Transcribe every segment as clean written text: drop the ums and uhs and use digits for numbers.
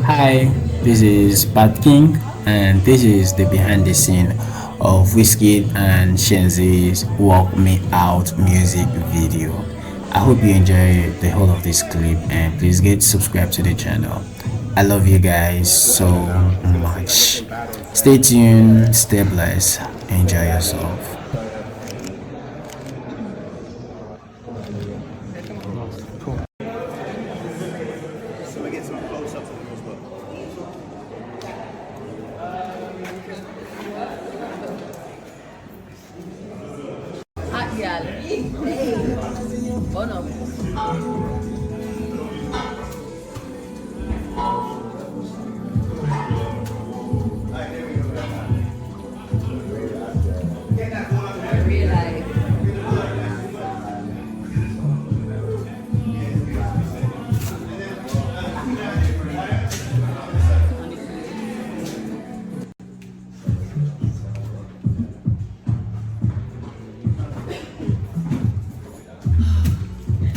Hi, this is Pat King, and this is the behind the scene of Wizkid and Sheansea's Walk Me Out music video. I hope you enjoy the whole of this clip, and please get subscribed to the channel. I love you guys so much. Stay tuned, stay blessed, enjoy yourself. Hot gal. Oh no. Real life.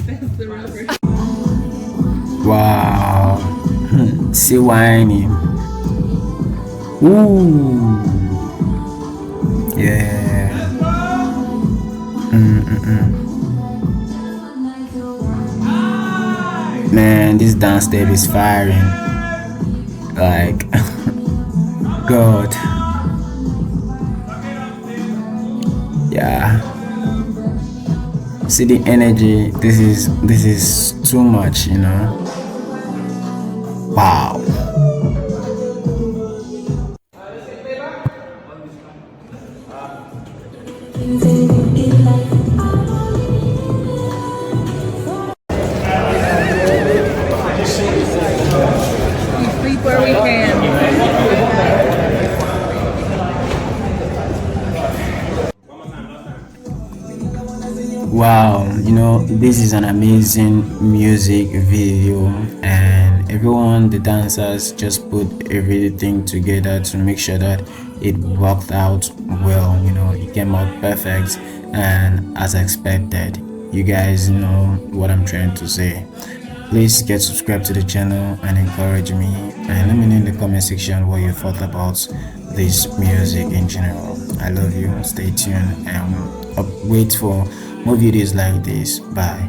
That's the rubber. Wow, see whining. Ooh, yeah. Man, this dance step is firing. Like, God, yeah. See the energy. This is too much, you know. Wow. We sleep where we can. Wow, this is an amazing music video, and everyone, the dancers, just put everything together to make sure that it worked out well. It came out perfect and as expected. You guys know what I'm trying to say. Please get subscribed to the channel and encourage me, and let me know in the comment section what you thought about this music in general. I love you. Stay tuned and wait for more videos like this. Bye.